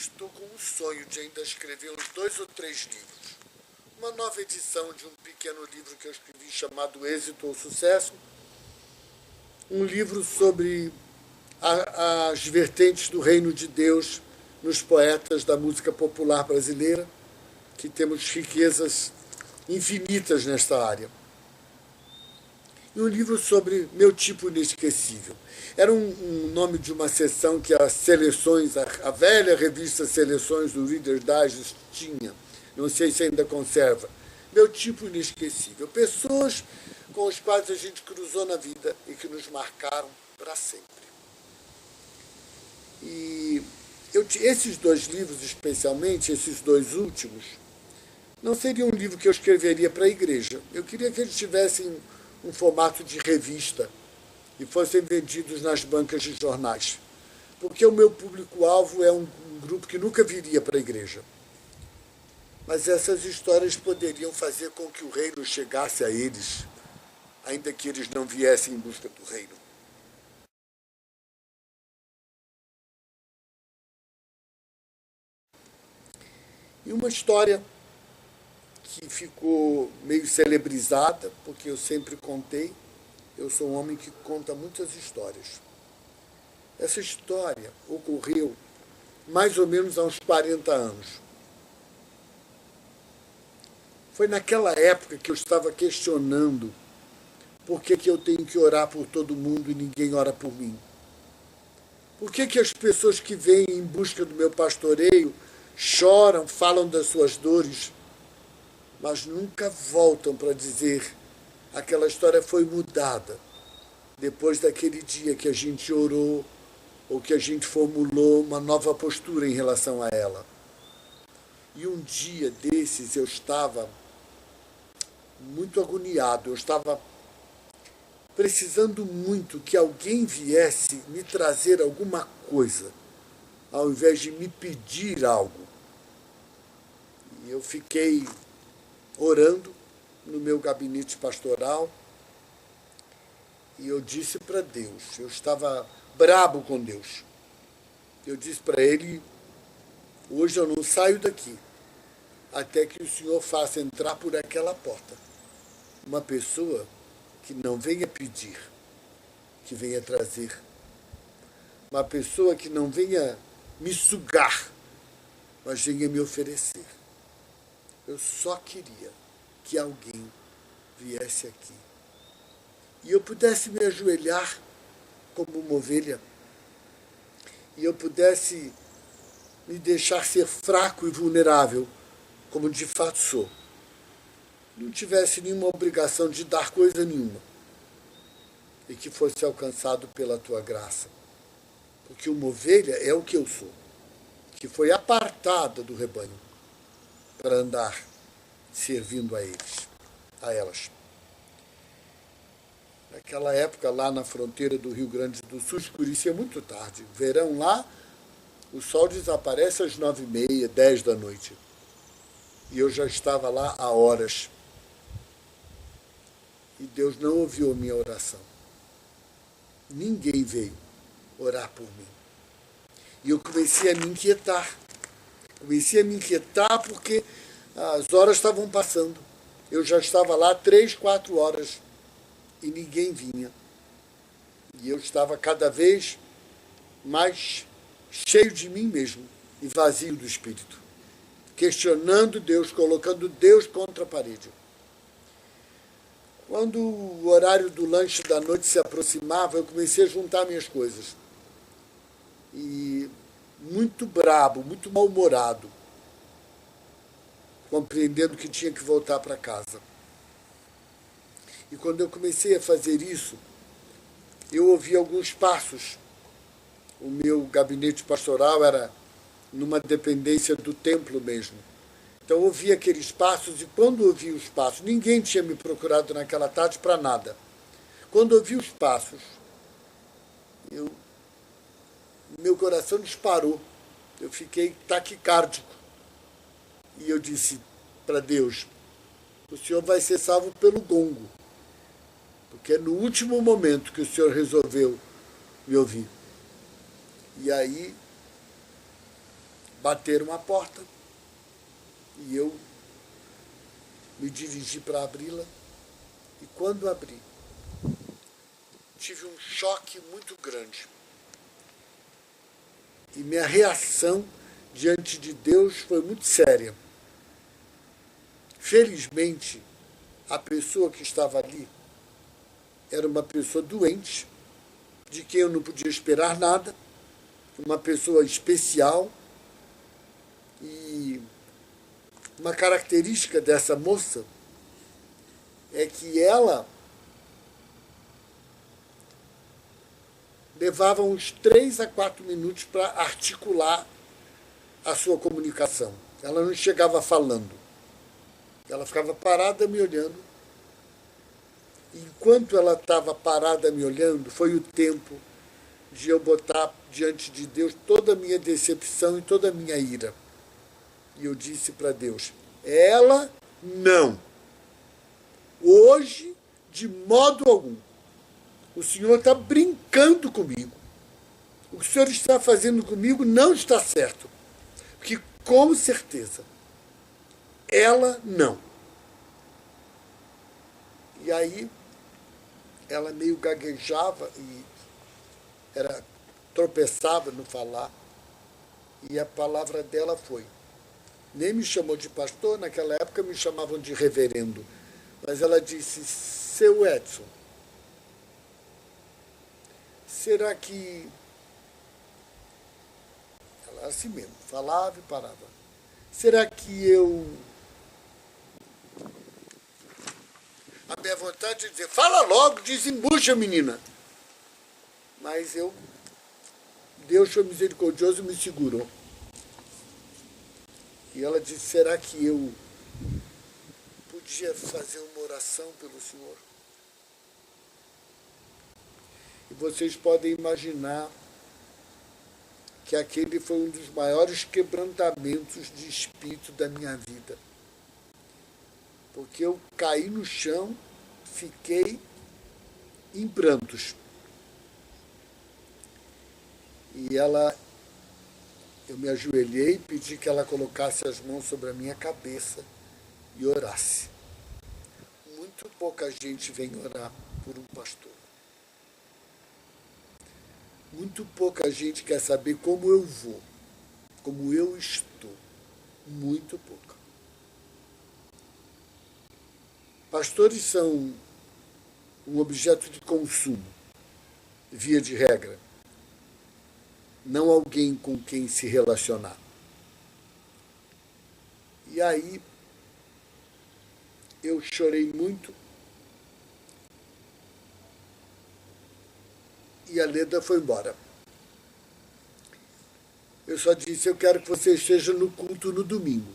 estou com um sonho de ainda escrever uns 2 ou 3 livros. Uma nova edição de um pequeno livro que eu escrevi chamado Êxito ou Sucesso. Um livro sobre as vertentes do reino de Deus nos poetas da música popular brasileira, que temos riquezas infinitas nesta área. E um livro sobre Meu Tipo Inesquecível. Era um nome de uma seção que as Seleções, a velha revista Seleções do Reader's Digest tinha. Não sei se ainda conserva. Meu Tipo Inesquecível. Pessoas com as quais a gente cruzou na vida e que nos marcaram para sempre. E esses 2 livros, especialmente, esses 2 últimos, não seria um livro que eu escreveria para a igreja. Eu queria que eles tivessem um formato de revista e fossem vendidos nas bancas de jornais. Porque o meu público-alvo é um grupo que nunca viria para a igreja. Mas essas histórias poderiam fazer com que o reino chegasse a eles, ainda que eles não viessem em busca do reino. E uma história que ficou meio celebrizada, porque eu sempre contei, eu sou um homem que conta muitas histórias. Essa história ocorreu mais ou menos há uns 40 anos. Foi naquela época que eu estava questionando por que eu tenho que orar por todo mundo e ninguém ora por mim. Por que as pessoas que vêm em busca do meu pastoreio choram, falam das suas dores, mas nunca voltam para dizer aquela história foi mudada depois daquele dia que a gente orou ou que a gente formulou uma nova postura em relação a ela. E um dia desses eu estava muito agoniado, eu estava precisando muito que alguém viesse me trazer alguma coisa, ao invés de me pedir algo. E eu fiquei orando no meu gabinete pastoral e eu disse para Deus, eu estava brabo com Deus. Eu disse para ele, hoje eu não saio daqui até que o Senhor faça entrar por aquela porta uma pessoa que não venha pedir, que venha trazer. Uma pessoa que não venha me sugar, mas venha me oferecer. Eu só queria que alguém viesse aqui e eu pudesse me ajoelhar como uma ovelha e eu pudesse me deixar ser fraco e vulnerável, como de fato sou. Não tivesse nenhuma obrigação de dar coisa nenhuma e que fosse alcançado pela tua graça. Porque uma ovelha é o que eu sou, que foi apartada do rebanho para andar servindo a eles, a elas. Naquela época, lá na fronteira do Rio Grande do Sul, escurecia muito tarde. Verão lá, o sol desaparece às 9h30, 10 da noite. E eu já estava lá há horas. E Deus não ouviu a minha oração. Ninguém veio orar por mim. E eu comecei a me inquietar. Comecei a me inquietar porque as horas estavam passando. Eu já estava lá 3, 4 horas e ninguém vinha. E eu estava cada vez mais cheio de mim mesmo e vazio do Espírito. Questionando Deus, colocando Deus contra a parede. Quando o horário do lanche da noite se aproximava, eu comecei a juntar minhas coisas. E muito brabo, muito mal-humorado, compreendendo que tinha que voltar para casa. E quando eu comecei a fazer isso, eu ouvi alguns passos. O meu gabinete pastoral era numa dependência do templo mesmo. Então eu ouvi aqueles passos e quando eu ouvi os passos, ninguém tinha me procurado naquela tarde para nada. Quando eu ouvi os passos, meu coração disparou. Eu fiquei taquicárdico. E eu disse para Deus, o Senhor vai ser salvo pelo gongo. Porque é no último momento que o Senhor resolveu me ouvir. E aí bateram a porta e eu me dirigi para abri-la. E quando abri, tive um choque muito grande. E minha reação diante de Deus foi muito séria. Felizmente, a pessoa que estava ali era uma pessoa doente, de quem eu não podia esperar nada, uma pessoa especial. E uma característica dessa moça é que ela levava uns 3 a 4 minutos para articular a sua comunicação. Ela não chegava falando. Ela ficava parada me olhando. Enquanto ela estava parada me olhando, foi o tempo de eu botar diante de Deus toda a minha decepção e toda a minha ira. E eu disse para Deus, ela não. Hoje, de modo algum. O Senhor está brincando comigo. O que o Senhor está fazendo comigo não está certo. Porque, com certeza, ela não. E aí, ela meio gaguejava e tropeçava no falar. E a palavra dela foi, nem me chamou de pastor, naquela época me chamavam de reverendo. Mas ela disse, seu Edson, será que... Ela assim mesmo, falava e parava. Será que eu... A minha vontade de dizer, fala logo, desembucha, menina. Mas Deus foi misericordioso e me segurou. E ela disse, será que eu podia fazer uma oração pelo Senhor? E vocês podem imaginar que aquele foi um dos maiores quebrantamentos de espírito da minha vida. Porque eu caí no chão, fiquei em prantos. E eu me ajoelhei e pedi que ela colocasse as mãos sobre a minha cabeça e orasse. Muito pouca gente vem orar por um pastor. Muito pouca gente quer saber como eu vou, como eu estou. Muito pouca. Pastores são um objeto de consumo, via de regra. Não alguém com quem se relacionar. E aí, eu chorei muito. E a Leda foi embora. Eu só disse, eu quero que você esteja no culto no domingo.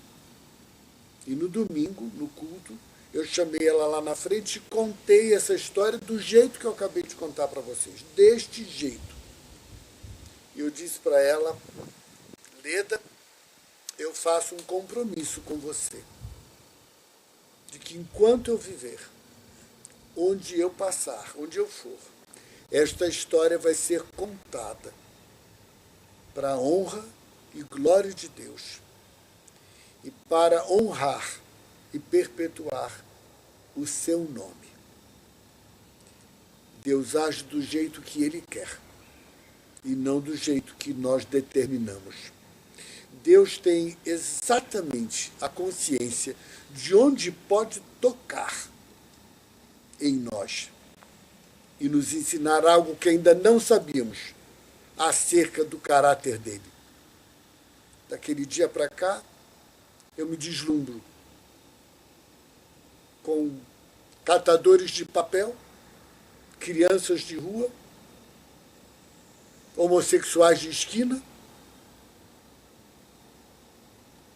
E no domingo, no culto, eu chamei ela lá na frente e contei essa história do jeito que eu acabei de contar para vocês. Deste jeito. E eu disse para ela, Leda, eu faço um compromisso com você. De que enquanto eu viver, onde eu passar, onde eu for, esta história vai ser contada para a honra e glória de Deus e para honrar e perpetuar o seu nome. Deus age do jeito que Ele quer e não do jeito que nós determinamos. Deus tem exatamente a consciência de onde pode tocar em nós e nos ensinar algo que ainda não sabíamos acerca do caráter dele. Daquele dia para cá, eu me deslumbro com catadores de papel, crianças de rua, homossexuais de esquina,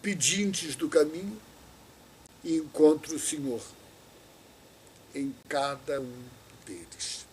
pedintes do caminho, e encontro o Senhor em cada um deles.